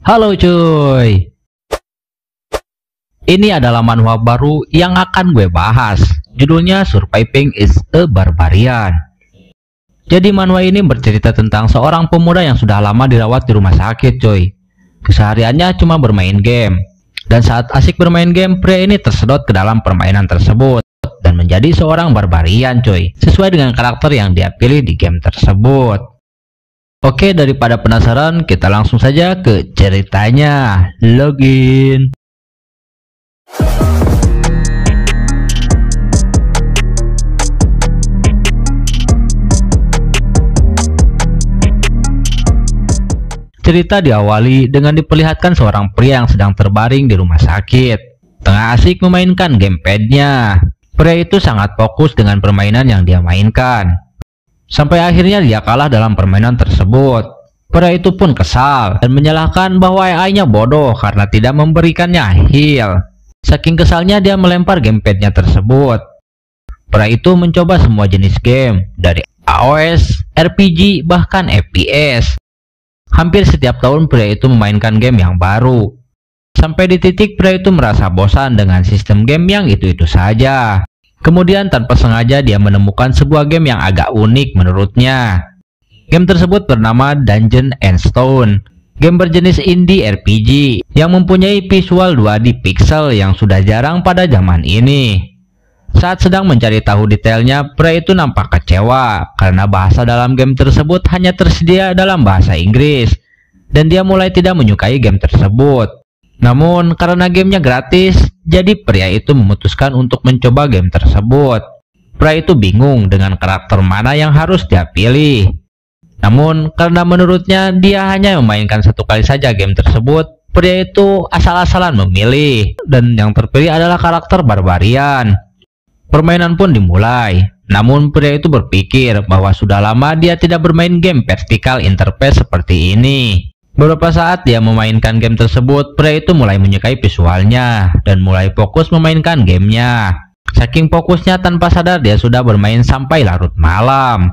Halo cuy, ini adalah manhwa baru yang akan gue bahas. Judulnya Surviving is a Barbarian. Jadi manhwa ini bercerita tentang seorang pemuda yang sudah lama dirawat di rumah sakit cuy. Kesehariannya cuma bermain game. Dan saat asik bermain game, pria ini tersedot ke dalam permainan tersebut dan menjadi seorang barbarian cuy, sesuai dengan karakter yang dia pilih di game tersebut. Oke, daripada penasaran, kita langsung saja ke ceritanya. Login. Cerita diawali dengan diperlihatkan seorang pria yang sedang terbaring di rumah sakit, tengah asik memainkan gamepadnya. Pria itu sangat fokus dengan permainan yang dia mainkan. Sampai akhirnya dia kalah dalam permainan tersebut. Pria itu pun kesal dan menyalahkan bahwa AI-nya bodoh karena tidak memberikannya heal. Saking kesalnya dia melempar gamepadnya tersebut. Pria itu mencoba semua jenis game, dari AOS, RPG, bahkan FPS. Hampir setiap tahun pria itu memainkan game yang baru. Sampai di titik pria itu merasa bosan dengan sistem game yang itu-itu saja. Kemudian tanpa sengaja dia menemukan sebuah game yang agak unik menurutnya. Game tersebut bernama Dungeon and Stone. Game berjenis indie RPG yang mempunyai visual 2D pixel yang sudah jarang pada zaman ini. Saat sedang mencari tahu detailnya, pria itu nampak kecewa karena bahasa dalam game tersebut hanya tersedia dalam bahasa Inggris. Dan dia mulai tidak menyukai game tersebut. Namun karena gamenya gratis, jadi pria itu memutuskan untuk mencoba game tersebut. Pria itu bingung dengan karakter mana yang harus dia pilih. Namun karena menurutnya dia hanya memainkan satu kali saja game tersebut, pria itu asal-asalan memilih. Dan yang terpilih adalah karakter barbarian. Permainan pun dimulai. Namun pria itu berpikir bahwa sudah lama dia tidak bermain game vertical interface seperti ini. Beberapa saat dia memainkan game tersebut, pria itu mulai menyukai visualnya dan mulai fokus memainkan gamenya. Saking fokusnya tanpa sadar dia sudah bermain sampai larut malam.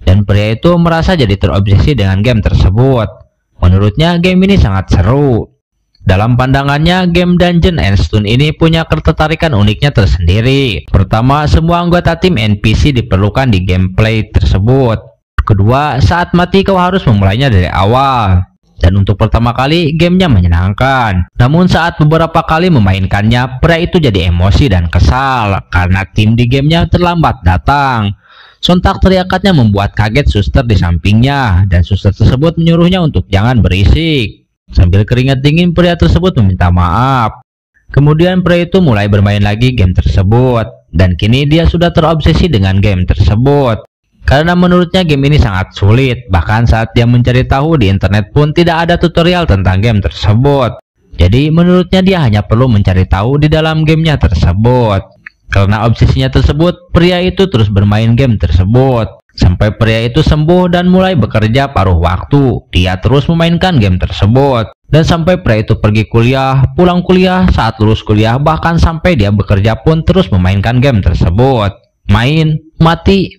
Dan pria itu merasa jadi terobsesi dengan game tersebut. Menurutnya game ini sangat seru. Dalam pandangannya, game Dungeon and Stone ini punya ketertarikan uniknya tersendiri. Pertama, semua anggota tim NPC diperlukan di gameplay tersebut. Kedua, saat mati kau harus memulainya dari awal. Dan untuk pertama kali, gamenya menyenangkan. Namun saat beberapa kali memainkannya, pria itu jadi emosi dan kesal karena tim di gamenya terlambat datang. Sontak teriakannya membuat kaget suster di sampingnya, dan suster tersebut menyuruhnya untuk jangan berisik. Sambil keringat dingin, pria tersebut meminta maaf. Kemudian pria itu mulai bermain lagi game tersebut, dan kini dia sudah terobsesi dengan game tersebut. Karena menurutnya game ini sangat sulit, bahkan saat dia mencari tahu di internet pun tidak ada tutorial tentang game tersebut. Jadi menurutnya dia hanya perlu mencari tahu di dalam gamenya tersebut. Karena obsesinya tersebut, pria itu terus bermain game tersebut. Sampai pria itu sembuh dan mulai bekerja paruh waktu, dia terus memainkan game tersebut. Dan sampai pria itu pergi kuliah, pulang kuliah, saat lulus kuliah, bahkan sampai dia bekerja pun terus memainkan game tersebut. Main, mati,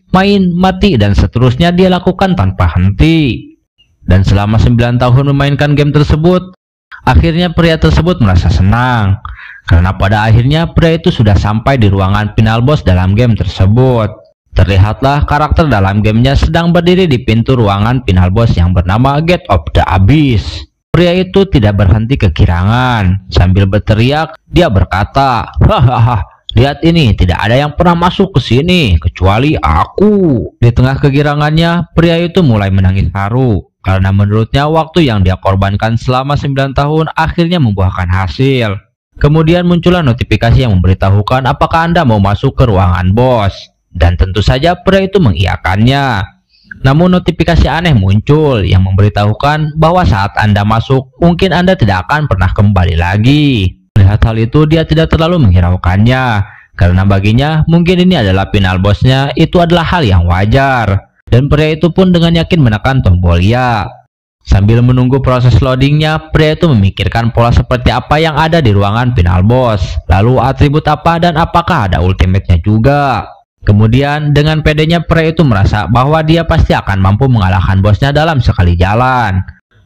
dan seterusnya dia lakukan tanpa henti. Dan selama 9 tahun memainkan game tersebut, akhirnya pria tersebut merasa senang. Karena pada akhirnya pria itu sudah sampai di ruangan final boss dalam game tersebut. Terlihatlah karakter dalam gamenya sedang berdiri di pintu ruangan final boss yang bernama Gate of the Abyss. Pria itu tidak berhenti kegirangan. Sambil berteriak, dia berkata, "Hahaha, lihat ini, tidak ada yang pernah masuk ke sini kecuali aku." Di tengah kegirangannya, pria itu mulai menangis haru karena menurutnya waktu yang dia korbankan selama 9 tahun akhirnya membuahkan hasil. Kemudian muncullah notifikasi yang memberitahukan apakah Anda mau masuk ke ruangan bos. Dan tentu saja pria itu mengiyakannya. Namun notifikasi aneh muncul yang memberitahukan bahwa saat Anda masuk, mungkin Anda tidak akan pernah kembali lagi. Melihat hal itu, dia tidak terlalu menghiraukannya, karena baginya mungkin ini adalah final bossnya, itu adalah hal yang wajar. Dan pria itu pun dengan yakin menekan tombol ya. Sambil menunggu proses loadingnya, pria itu memikirkan pola seperti apa yang ada di ruangan final boss, lalu atribut apa dan apakah ada ultimate-nya juga. Kemudian dengan pedenya pria itu merasa bahwa dia pasti akan mampu mengalahkan bosnya dalam sekali jalan.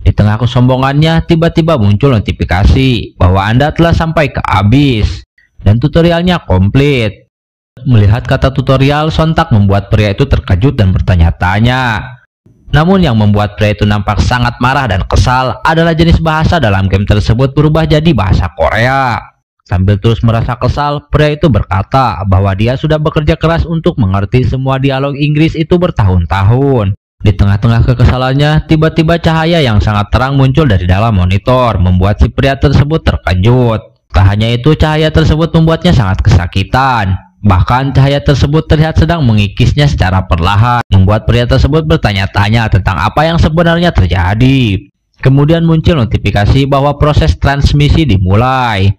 Di tengah kesombongannya, tiba-tiba muncul notifikasi bahwa Anda telah sampai ke abyss dan tutorialnya komplit. Melihat kata tutorial, sontak membuat pria itu terkejut dan bertanya-tanya. Namun yang membuat pria itu nampak sangat marah dan kesal adalah jenis bahasa dalam game tersebut berubah jadi bahasa Korea. Sambil terus merasa kesal, pria itu berkata bahwa dia sudah bekerja keras untuk mengerti semua dialog Inggris itu bertahun-tahun. Di tengah-tengah kekesalannya, tiba-tiba cahaya yang sangat terang muncul dari dalam monitor, membuat si pria tersebut terkejut. Tak hanya itu, cahaya tersebut membuatnya sangat kesakitan. Bahkan cahaya tersebut terlihat sedang mengikisnya secara perlahan, membuat pria tersebut bertanya-tanya tentang apa yang sebenarnya terjadi. Kemudian muncul notifikasi bahwa proses transmisi dimulai.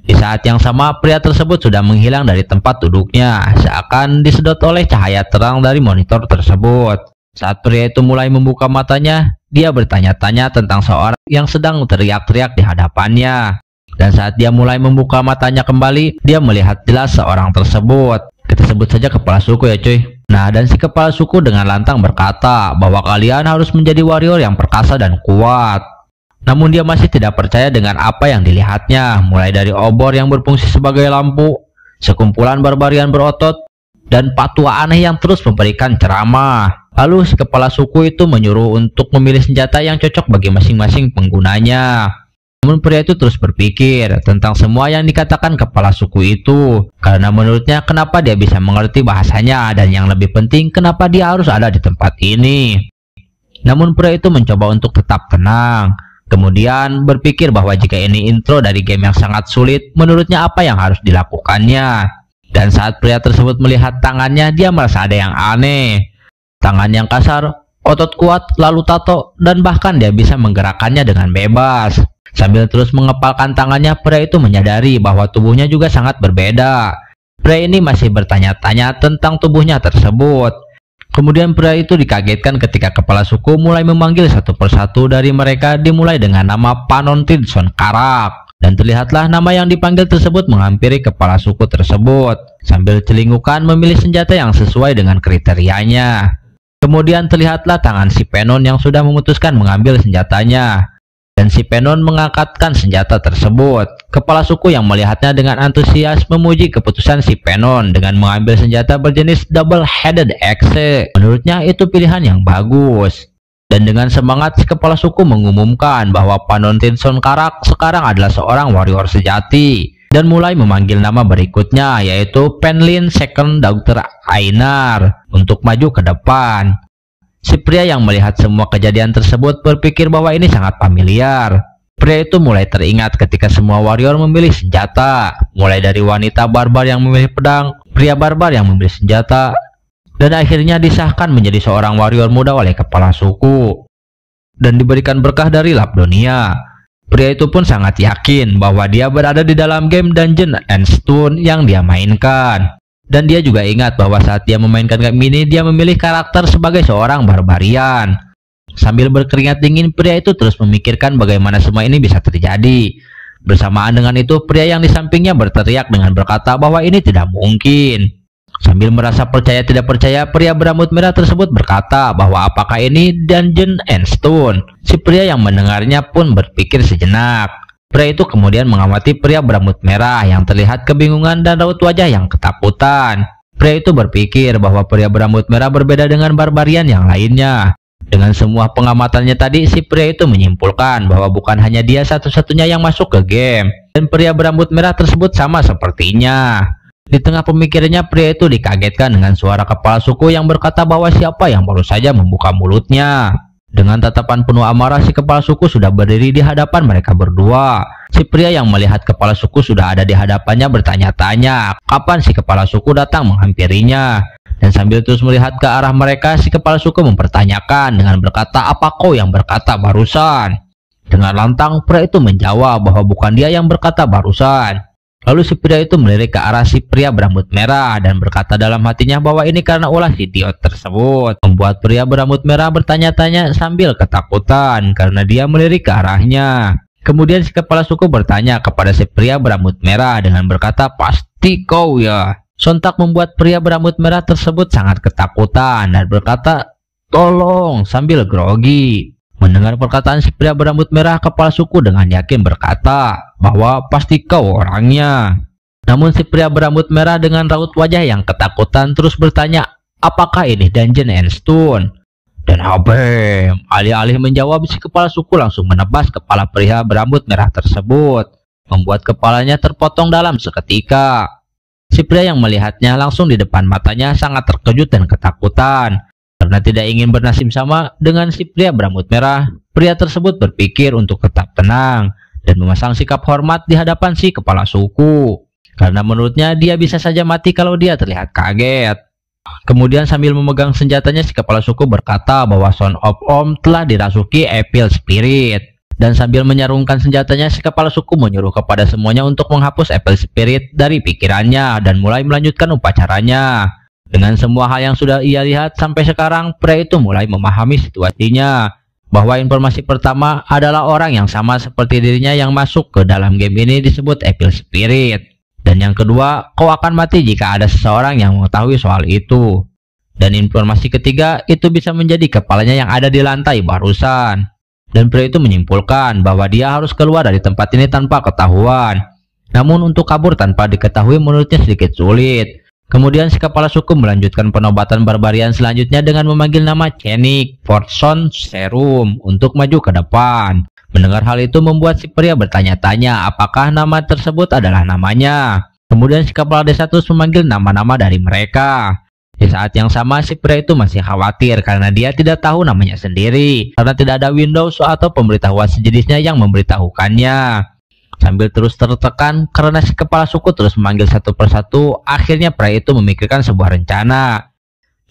Di saat yang sama, pria tersebut sudah menghilang dari tempat duduknya, seakan disedot oleh cahaya terang dari monitor tersebut. Saat pria itu mulai membuka matanya, dia bertanya-tanya tentang seorang yang sedang teriak-teriak di hadapannya. Dan saat dia mulai membuka matanya kembali, dia melihat jelas seorang tersebut. Kita sebut saja kepala suku ya cuy. Nah, dan si kepala suku dengan lantang berkata bahwa kalian harus menjadi warrior yang perkasa dan kuat. Namun dia masih tidak percaya dengan apa yang dilihatnya, mulai dari obor yang berfungsi sebagai lampu, sekumpulan barbarian berotot, dan patua aneh yang terus memberikan ceramah. Lalu si kepala suku itu menyuruh untuk memilih senjata yang cocok bagi masing-masing penggunanya. Namun pria itu terus berpikir tentang semua yang dikatakan kepala suku itu, karena menurutnya kenapa dia bisa mengerti bahasanya, dan yang lebih penting kenapa dia harus ada di tempat ini. Namun pria itu mencoba untuk tetap tenang. Kemudian berpikir bahwa jika ini intro dari game yang sangat sulit, menurutnya apa yang harus dilakukannya. Dan saat pria tersebut melihat tangannya, dia merasa ada yang aneh. Tangan yang kasar, otot kuat, lalu tato, dan bahkan dia bisa menggerakkannya dengan bebas. Sambil terus mengepalkan tangannya, pria itu menyadari bahwa tubuhnya juga sangat berbeda. Pria ini masih bertanya-tanya tentang tubuhnya tersebut. Kemudian pria itu dikagetkan ketika kepala suku mulai memanggil satu persatu dari mereka, dimulai dengan nama Panontin Sonkarak. Dan terlihatlah nama yang dipanggil tersebut menghampiri kepala suku tersebut, sambil celingukan memilih senjata yang sesuai dengan kriterianya. Kemudian terlihatlah tangan si Penon yang sudah memutuskan mengambil senjatanya. Dan si Penon mengangkatkan senjata tersebut. Kepala suku yang melihatnya dengan antusias memuji keputusan si Penon dengan mengambil senjata berjenis double-headed axe. Menurutnya itu pilihan yang bagus. Dan dengan semangat si kepala suku mengumumkan bahwa Panontin Sonkarak sekarang adalah seorang warrior sejati. Dan mulai memanggil nama berikutnya, yaitu Penlin Second Dr. Ainar, untuk maju ke depan. Si pria yang melihat semua kejadian tersebut berpikir bahwa ini sangat familiar. Pria itu mulai teringat ketika semua warrior memilih senjata, mulai dari wanita barbar yang memilih pedang, pria barbar yang memilih senjata, dan akhirnya disahkan menjadi seorang warrior muda oleh kepala suku, dan diberikan berkah dari Labdonia. Pria itu pun sangat yakin bahwa dia berada di dalam game Dungeon and Stone yang dia mainkan. Dan dia juga ingat bahwa saat dia memainkan game ini, dia memilih karakter sebagai seorang barbarian. Sambil berkeringat dingin, pria itu terus memikirkan bagaimana semua ini bisa terjadi. Bersamaan dengan itu, pria yang di sampingnya berteriak dengan berkata bahwa ini tidak mungkin. Sambil merasa percaya tidak percaya, pria berambut merah tersebut berkata bahwa apakah ini Dungeon and Stone. Si pria yang mendengarnya pun berpikir sejenak. Pria itu kemudian mengamati pria berambut merah yang terlihat kebingungan dan raut wajah yang ketakutan. Pria itu berpikir bahwa pria berambut merah berbeda dengan barbarian yang lainnya. Dengan semua pengamatannya tadi, si pria itu menyimpulkan bahwa bukan hanya dia satu-satunya yang masuk ke game. Dan pria berambut merah tersebut sama sepertinya. Di tengah pemikirannya, pria itu dikagetkan dengan suara kepala suku yang berkata bahwa siapa yang baru saja membuka mulutnya. Dengan tatapan penuh amarah, si kepala suku sudah berdiri di hadapan mereka berdua. Si pria yang melihat kepala suku sudah ada di hadapannya bertanya-tanya kapan si kepala suku datang menghampirinya. Dan sambil terus melihat ke arah mereka, si kepala suku mempertanyakan dengan berkata, "Apa kau yang berkata barusan?" Dengan lantang, pria itu menjawab bahwa bukan dia yang berkata barusan. Lalu si pria itu melirik ke arah si pria berambut merah dan berkata dalam hatinya bahwa ini karena ulah si idiot tersebut. Membuat pria berambut merah bertanya-tanya sambil ketakutan karena dia melirik ke arahnya. Kemudian si kepala suku bertanya kepada si pria berambut merah dengan berkata, "Pasti kau ya?" Sontak membuat pria berambut merah tersebut sangat ketakutan dan berkata, "Tolong," sambil grogi. Mendengar perkataan si pria berambut merah, kepala suku dengan yakin berkata bahwa pasti kau orangnya. Namun si pria berambut merah dengan raut wajah yang ketakutan terus bertanya, apakah ini Dungeon and Stone? Dan habem, alih-alih menjawab, si kepala suku langsung menebas kepala pria berambut merah tersebut, membuat kepalanya terpotong dalam seketika. Si pria yang melihatnya langsung di depan matanya sangat terkejut dan ketakutan. Karena tidak ingin bernasib sama dengan si pria berambut merah, pria tersebut berpikir untuk tetap tenang dan memasang sikap hormat di hadapan si kepala suku. Karena menurutnya dia bisa saja mati kalau dia terlihat kaget. Kemudian sambil memegang senjatanya, si kepala suku berkata bahwa Son of Om telah dirasuki Evil Spirit. Dan sambil menyarungkan senjatanya, si kepala suku menyuruh kepada semuanya untuk menghapus Evil Spirit dari pikirannya dan mulai melanjutkan upacaranya. Dengan semua hal yang sudah ia lihat sampai sekarang, pria itu mulai memahami situasinya. Bahwa informasi pertama adalah orang yang sama seperti dirinya yang masuk ke dalam game ini disebut Evil Spirit. Dan yang kedua, kau akan mati jika ada seseorang yang mengetahui soal itu. Dan informasi ketiga itu bisa menjadi kepalanya yang ada di lantai barusan. Dan pria itu menyimpulkan bahwa dia harus keluar dari tempat ini tanpa ketahuan. Namun untuk kabur tanpa diketahui menurutnya sedikit sulit. Kemudian si kepala suku melanjutkan penobatan barbarian selanjutnya dengan memanggil nama Cenik Fortson Serum untuk maju ke depan. Mendengar hal itu membuat si pria bertanya-tanya apakah nama tersebut adalah namanya. Kemudian si kepala desa terus memanggil nama-nama dari mereka. Di saat yang sama si pria itu masih khawatir karena dia tidak tahu namanya sendiri. Karena tidak ada Windows atau pemberitahuan sejenisnya yang memberitahukannya. Sambil terus tertekan karena si kepala suku terus memanggil satu persatu, akhirnya pria itu memikirkan sebuah rencana.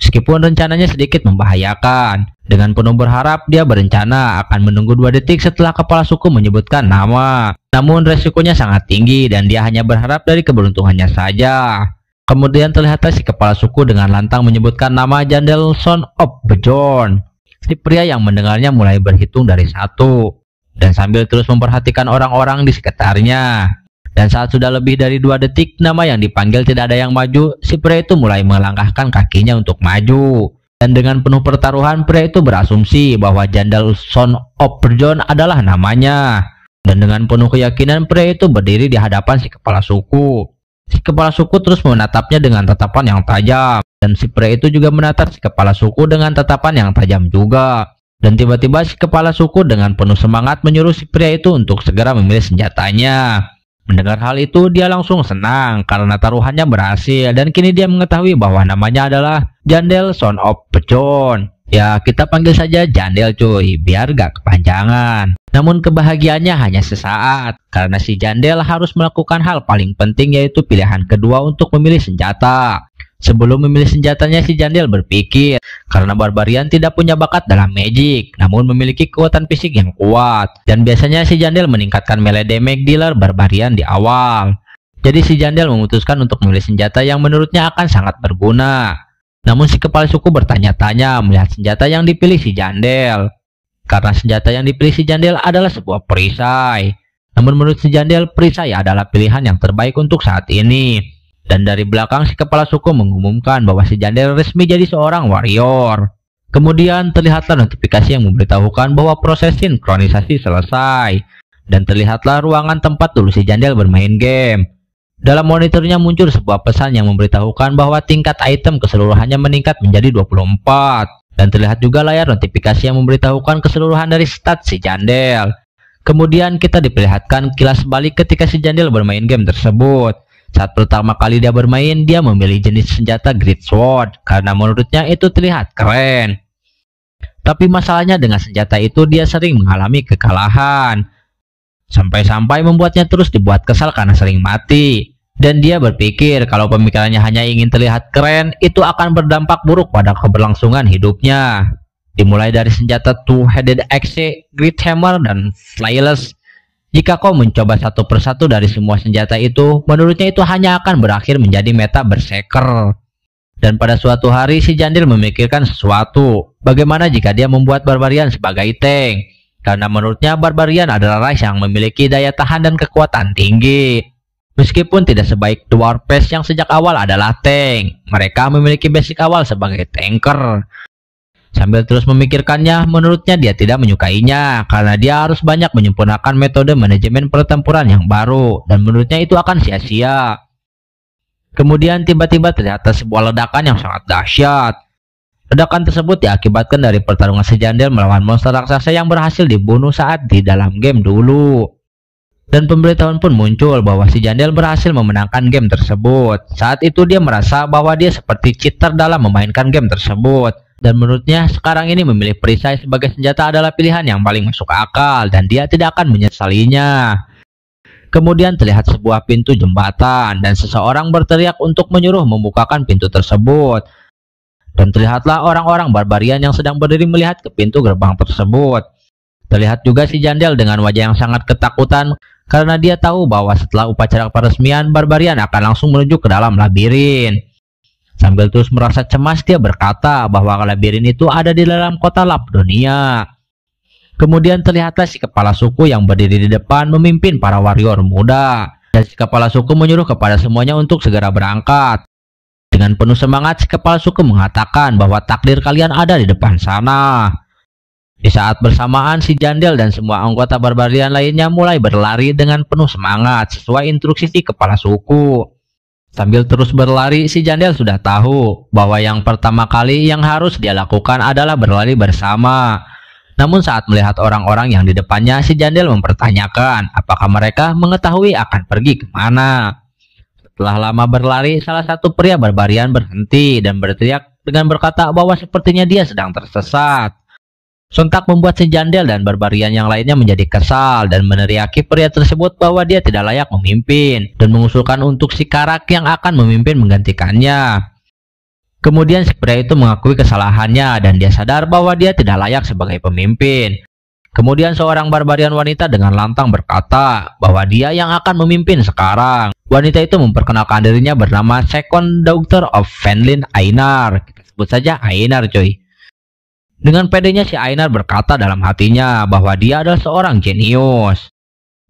Meskipun rencananya sedikit membahayakan, dengan penuh berharap dia berencana akan menunggu 2 detik setelah kepala suku menyebutkan nama. Namun resikonya sangat tinggi dan dia hanya berharap dari keberuntungannya saja. Kemudian terlihatlah si kepala suku dengan lantang menyebutkan nama Jandel Son of Bjorn. Si pria yang mendengarnya mulai berhitung dari 1. Dan sambil terus memperhatikan orang-orang di sekitarnya. Dan saat sudah lebih dari 2 detik nama yang dipanggil tidak ada yang maju, si pria itu mulai melangkahkan kakinya untuk maju. Dan dengan penuh pertaruhan, pria itu berasumsi bahwa Jandal Son of Bjorn adalah namanya. Dan dengan penuh keyakinan, pria itu berdiri di hadapan si kepala suku. Si kepala suku terus menatapnya dengan tatapan yang tajam. Dan si pria itu juga menatap si kepala suku dengan tatapan yang tajam juga. Dan tiba-tiba si kepala suku dengan penuh semangat menyuruh si pria itu untuk segera memilih senjatanya. Mendengar hal itu dia langsung senang karena taruhannya berhasil dan kini dia mengetahui bahwa namanya adalah Jandel Son of Bjorn. Ya kita panggil saja Jandel cuy, biar gak kepanjangan. Namun kebahagiaannya hanya sesaat karena si Jandel harus melakukan hal paling penting yaitu pilihan kedua untuk memilih senjata. Sebelum memilih senjatanya, si Jandel berpikir karena barbarian tidak punya bakat dalam magic, namun memiliki kekuatan fisik yang kuat. Dan biasanya si Jandel meningkatkan melee damage dealer barbarian di awal. Jadi si Jandel memutuskan untuk memilih senjata yang menurutnya akan sangat berguna. Namun si kepala suku bertanya-tanya melihat senjata yang dipilih si Jandel. Karena senjata yang dipilih si Jandel adalah sebuah perisai. Namun menurut si Jandel, perisai adalah pilihan yang terbaik untuk saat ini. Dan dari belakang si kepala suku mengumumkan bahwa si Jandel resmi jadi seorang warrior. Kemudian terlihatlah notifikasi yang memberitahukan bahwa proses sinkronisasi selesai. Dan terlihatlah ruangan tempat dulu si Jandel bermain game. Dalam monitornya muncul sebuah pesan yang memberitahukan bahwa tingkat item keseluruhannya meningkat menjadi 24. Dan terlihat juga layar notifikasi yang memberitahukan keseluruhan dari stat si Jandel. Kemudian kita diperlihatkan kilas balik ketika si Jandel bermain game tersebut. Saat pertama kali dia bermain, dia memilih jenis senjata Great Sword karena menurutnya itu terlihat keren. Tapi masalahnya dengan senjata itu dia sering mengalami kekalahan. Sampai-sampai membuatnya terus dibuat kesal karena sering mati. Dan dia berpikir kalau pemikirannya hanya ingin terlihat keren, itu akan berdampak buruk pada keberlangsungan hidupnya. Dimulai dari senjata Two-Headed Axe, Great Hammer, dan Flailess. Jika kau mencoba satu persatu dari semua senjata itu, menurutnya itu hanya akan berakhir menjadi meta berserker. Dan pada suatu hari si Jandel memikirkan sesuatu. Bagaimana jika dia membuat barbarian sebagai tank? Karena menurutnya barbarian adalah race yang memiliki daya tahan dan kekuatan tinggi. Meskipun tidak sebaik Dwarf Race yang sejak awal adalah tank, mereka memiliki basic awal sebagai tanker. Sambil terus memikirkannya, menurutnya dia tidak menyukainya karena dia harus banyak menyempurnakan metode manajemen pertempuran yang baru dan menurutnya itu akan sia-sia. Kemudian tiba-tiba terlihat sebuah ledakan yang sangat dahsyat. Ledakan tersebut diakibatkan dari pertarungan si Jandel melawan monster raksasa yang berhasil dibunuh saat di dalam game dulu. Dan pemberitahuan pun muncul bahwa si Jandel berhasil memenangkan game tersebut. Saat itu dia merasa bahwa dia seperti cheater dalam memainkan game tersebut. Dan menurutnya sekarang ini memilih perisai sebagai senjata adalah pilihan yang paling masuk akal dan dia tidak akan menyesalinya. Kemudian terlihat sebuah pintu jembatan dan seseorang berteriak untuk menyuruh membukakan pintu tersebut. Dan terlihatlah orang-orang barbarian yang sedang berdiri melihat ke pintu gerbang tersebut. Terlihat juga si Jandel dengan wajah yang sangat ketakutan karena dia tahu bahwa setelah upacara peresmian barbarian akan langsung menuju ke dalam labirin. Sambil terus merasa cemas dia berkata bahwa labirin itu ada di dalam kota Labdonia. Kemudian terlihatlah si kepala suku yang berdiri di depan memimpin para warrior muda. Dan si kepala suku menyuruh kepada semuanya untuk segera berangkat. Dengan penuh semangat si kepala suku mengatakan bahwa takdir kalian ada di depan sana. Di saat bersamaan si Jandel dan semua anggota barbarian lainnya mulai berlari dengan penuh semangat sesuai instruksi si kepala suku. Sambil terus berlari, si Jandel sudah tahu bahwa yang pertama kali yang harus dia lakukan adalah berlari bersama. Namun saat melihat orang-orang yang di depannya, si Jandel mempertanyakan apakah mereka mengetahui akan pergi kemana. Setelah lama berlari, salah satu pria barbarian berhenti dan berteriak dengan berkata bahwa sepertinya dia sedang tersesat. Sontak membuat si Jandel dan barbarian yang lainnya menjadi kesal dan meneriaki pria tersebut bahwa dia tidak layak memimpin dan mengusulkan untuk si Karak yang akan memimpin menggantikannya. Kemudian si pria itu mengakui kesalahannya dan dia sadar bahwa dia tidak layak sebagai pemimpin. Kemudian seorang barbarian wanita dengan lantang berkata bahwa dia yang akan memimpin sekarang. Wanita itu memperkenalkan dirinya bernama Second Daughter of Fenlin Einar. Kita sebut saja Einar coy. Dengan pedenya si Einar berkata dalam hatinya bahwa dia adalah seorang jenius.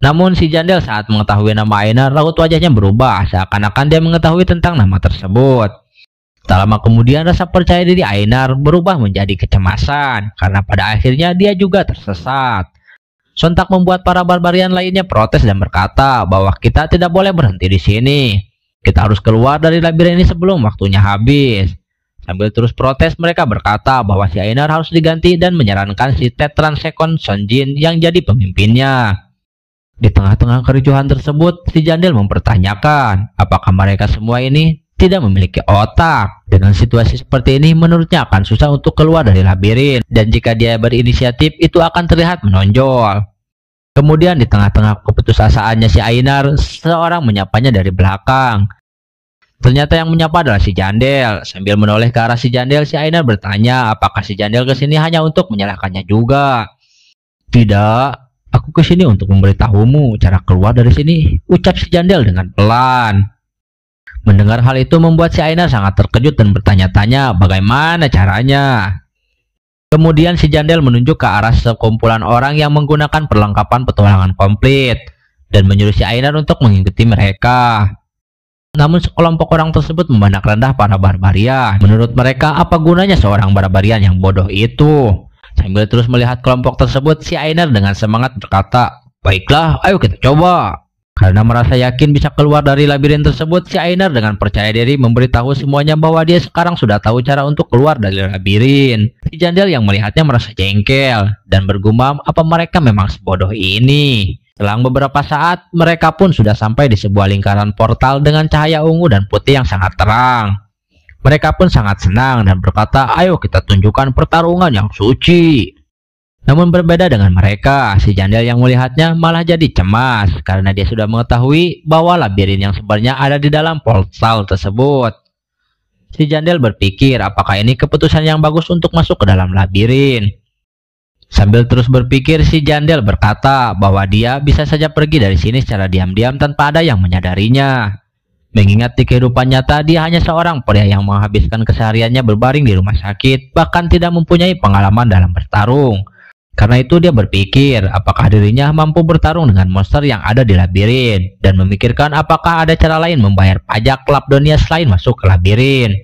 Namun si Jandel saat mengetahui nama Einar, raut wajahnya berubah seakan-akan dia mengetahui tentang nama tersebut. Tak lama kemudian rasa percaya diri Einar berubah menjadi kecemasan karena pada akhirnya dia juga tersesat. Sontak membuat para barbarian lainnya protes dan berkata bahwa kita tidak boleh berhenti di sini. Kita harus keluar dari labirin ini sebelum waktunya habis. Sambil terus protes, mereka berkata bahwa si Einar harus diganti dan menyarankan si Tetran Second Sonjin yang jadi pemimpinnya. Di tengah-tengah kericuhan tersebut, si Jandel mempertanyakan apakah mereka semua ini tidak memiliki otak. Dengan situasi seperti ini, menurutnya akan susah untuk keluar dari labirin dan jika dia berinisiatif itu akan terlihat menonjol. Kemudian di tengah-tengah keputusasaannya si Einar, seseorang menyapanya dari belakang. Ternyata yang menyapa adalah si Jandel. Sambil menoleh ke arah si Jandel, si Einar bertanya apakah si Jandel kesini hanya untuk menyalahkannya juga. Tidak, aku kesini untuk memberitahumu cara keluar dari sini, ucap si Jandel dengan pelan. Mendengar hal itu membuat si Einar sangat terkejut dan bertanya-tanya bagaimana caranya. Kemudian si Jandel menunjuk ke arah sekumpulan orang yang menggunakan perlengkapan petualangan komplit dan menyuruh si Einar untuk mengikuti mereka. Namun sekelompok orang tersebut memandang rendah para barbarian. Menurut mereka, apa gunanya seorang barbarian yang bodoh itu? Sambil terus melihat kelompok tersebut, si Einar dengan semangat berkata, baiklah, ayo kita coba. Karena merasa yakin bisa keluar dari labirin tersebut, si Einar dengan percaya diri memberitahu semuanya bahwa dia sekarang sudah tahu cara untuk keluar dari labirin. Si Jandel yang melihatnya merasa jengkel dan bergumam apa mereka memang sebodoh ini. Selang beberapa saat, mereka pun sudah sampai di sebuah lingkaran portal dengan cahaya ungu dan putih yang sangat terang. Mereka pun sangat senang dan berkata, ayo kita tunjukkan pertarungan yang suci. Namun berbeda dengan mereka, si Jandel yang melihatnya malah jadi cemas karena dia sudah mengetahui bahwa labirin yang sebenarnya ada di dalam portal tersebut. Si Jandel berpikir apakah ini keputusan yang bagus untuk masuk ke dalam labirin. Sambil terus berpikir, si Jandel berkata bahwa dia bisa saja pergi dari sini secara diam-diam tanpa ada yang menyadarinya. Mengingat di kehidupan nyata dia hanya seorang pria yang menghabiskan kesehariannya berbaring di rumah sakit, bahkan tidak mempunyai pengalaman dalam bertarung. Karena itu dia berpikir apakah dirinya mampu bertarung dengan monster yang ada di labirin dan memikirkan apakah ada cara lain membayar pajak Labdonia selain masuk ke labirin.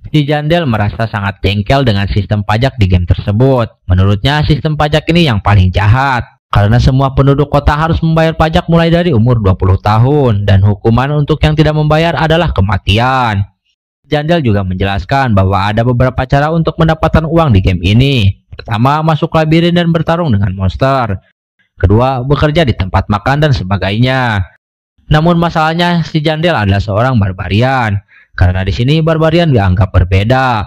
Si Jandel merasa sangat jengkel dengan sistem pajak di game tersebut. Menurutnya sistem pajak ini yang paling jahat, karena semua penduduk kota harus membayar pajak mulai dari umur 20 tahun, dan hukuman untuk yang tidak membayar adalah kematian. Jandel juga menjelaskan bahwa ada beberapa cara untuk mendapatkan uang di game ini. Pertama, masuk labirin dan bertarung dengan monster. Kedua, bekerja di tempat makan dan sebagainya. Namun masalahnya, si Jandel adalah seorang barbarian. Karena di sini barbarian dianggap berbeda.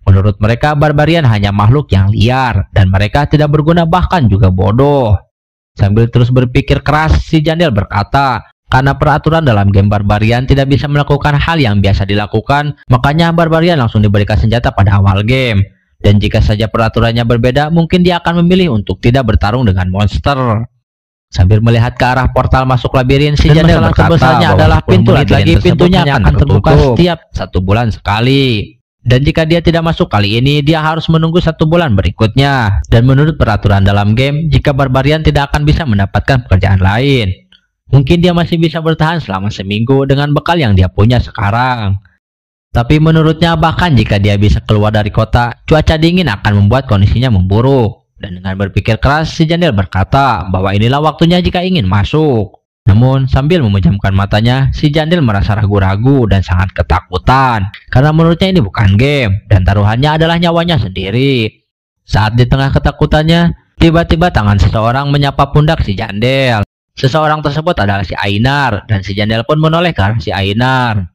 Menurut mereka, barbarian hanya makhluk yang liar dan mereka tidak berguna, bahkan juga bodoh. Sambil terus berpikir keras, si Jandel berkata, karena peraturan dalam game barbarian tidak bisa melakukan hal yang biasa dilakukan, makanya barbarian langsung diberikan senjata pada awal game. Dan jika saja peraturannya berbeda, mungkin dia akan memilih untuk tidak bertarung dengan monster. Sambil melihat ke arah portal masuk labirin, si Jandel berkata adalah pintu lagi pintunya akan terbuka setiap 1 bulan sekali. Dan jika dia tidak masuk kali ini, dia harus menunggu 1 bulan berikutnya. Dan menurut peraturan dalam game, jika barbarian tidak akan bisa mendapatkan pekerjaan lain. Mungkin dia masih bisa bertahan selama seminggu dengan bekal yang dia punya sekarang. Tapi menurutnya bahkan jika dia bisa keluar dari kota, cuaca dingin akan membuat kondisinya memburuk. Dan dengan berpikir keras, si Jandel berkata bahwa inilah waktunya jika ingin masuk. Namun sambil memejamkan matanya, si Jandel merasa ragu-ragu dan sangat ketakutan. Karena menurutnya ini bukan game, dan taruhannya adalah nyawanya sendiri. Saat di tengah ketakutannya, tiba-tiba tangan seseorang menyapa pundak si Jandel. Seseorang tersebut adalah si Ainar, dan si Jandel pun menoleh ke arah si Ainar.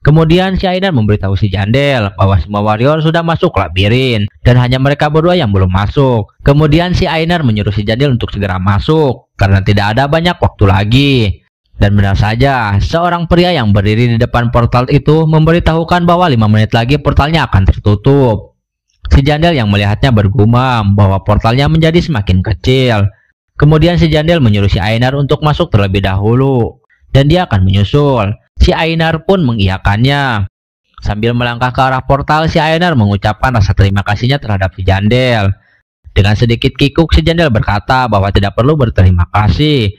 Kemudian si Ainar memberitahu si Jandel bahwa semua warrior sudah masuk labirin, dan hanya mereka berdua yang belum masuk. Kemudian si Ainar menyuruh si Jandel untuk segera masuk, karena tidak ada banyak waktu lagi. Dan benar saja, seorang pria yang berdiri di depan portal itu memberitahukan bahwa 5 menit lagi portalnya akan tertutup. Si Jandel yang melihatnya bergumam bahwa portalnya menjadi semakin kecil. Kemudian si Jandel menyuruh si Ainar untuk masuk terlebih dahulu, dan dia akan menyusul. Si Ainar pun mengiyakannya. Sambil melangkah ke arah portal, si Ainar mengucapkan rasa terima kasihnya terhadap si Jandel. Dengan sedikit kikuk, si Jandel berkata bahwa tidak perlu berterima kasih.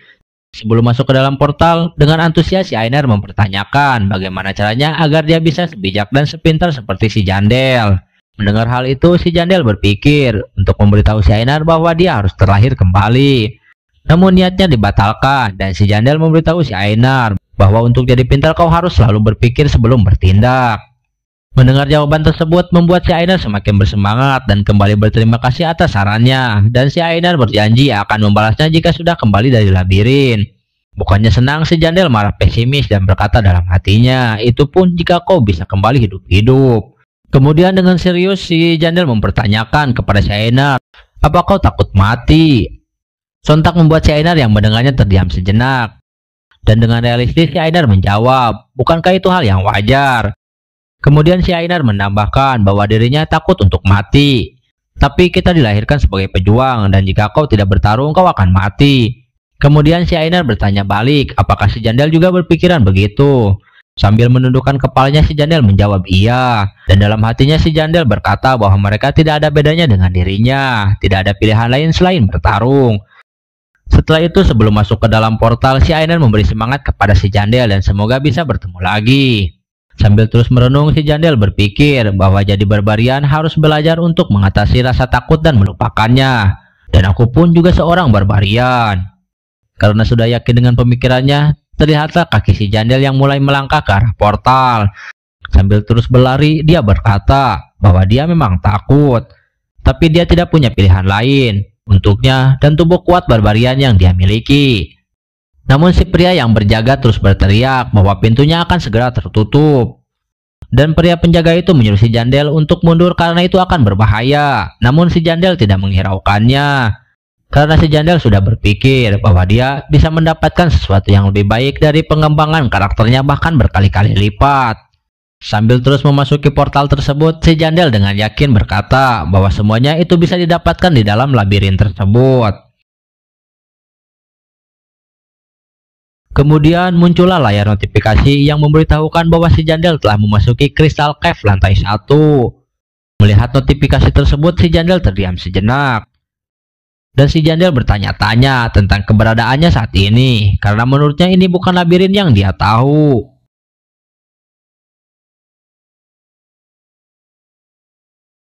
Sebelum masuk ke dalam portal, dengan antusias si Ainar mempertanyakan bagaimana caranya agar dia bisa sebijak dan sepintar seperti si Jandel. Mendengar hal itu, si Jandel berpikir untuk memberitahu si Ainar bahwa dia harus terlahir kembali. Namun niatnya dibatalkan, dan si Jandel memberitahu si Ainar bahwa untuk jadi pintar kau harus selalu berpikir sebelum bertindak. Mendengar jawaban tersebut membuat si Ainar semakin bersemangat dan kembali berterima kasih atas sarannya. Dan si Ainar berjanji akan membalasnya jika sudah kembali dari labirin. Bukannya senang, si Jandel malah pesimis dan berkata dalam hatinya, itu pun jika kau bisa kembali hidup-hidup. Kemudian dengan serius si Jandel mempertanyakan kepada si Ainar, apa kau takut mati? Sontak membuat si Ainar yang mendengarnya terdiam sejenak. Dan dengan realistis si Ainar menjawab, bukankah itu hal yang wajar? Kemudian si Ainar menambahkan bahwa dirinya takut untuk mati. Tapi kita dilahirkan sebagai pejuang dan jika kau tidak bertarung kau akan mati. Kemudian si Ainar bertanya balik, apakah si Jandel juga berpikiran begitu? Sambil menundukkan kepalanya si Jandel menjawab iya. Dan dalam hatinya si Jandel berkata bahwa mereka tidak ada bedanya dengan dirinya. Tidak ada pilihan lain selain bertarung. Setelah itu sebelum masuk ke dalam portal, si Ainar memberi semangat kepada si Jandel dan semoga bisa bertemu lagi. Sambil terus merenung, si Jandel berpikir bahwa jadi barbarian harus belajar untuk mengatasi rasa takut dan melupakannya. Dan aku pun juga seorang barbarian. Karena sudah yakin dengan pemikirannya, terlihatlah kaki si Jandel yang mulai melangkah ke arah portal. Sambil terus berlari, dia berkata bahwa dia memang takut, tapi dia tidak punya pilihan lain untuknya dan tubuh kuat barbarian yang dia miliki. Namun si pria yang berjaga terus berteriak bahwa pintunya akan segera tertutup. Dan pria penjaga itu menyuruh si Jandel untuk mundur karena itu akan berbahaya. Namun si Jandel tidak menghiraukannya. Karena si Jandel sudah berpikir bahwa dia bisa mendapatkan sesuatu yang lebih baik dari pengembangan karakternya bahkan berkali-kali lipat. Sambil terus memasuki portal tersebut, si Jandel dengan yakin berkata bahwa semuanya itu bisa didapatkan di dalam labirin tersebut. Kemudian muncullah layar notifikasi yang memberitahukan bahwa si Jandel telah memasuki Crystal Cave lantai 1. Melihat notifikasi tersebut, si Jandel terdiam sejenak. Dan si Jandel bertanya-tanya tentang keberadaannya saat ini, karena menurutnya ini bukan labirin yang dia tahu.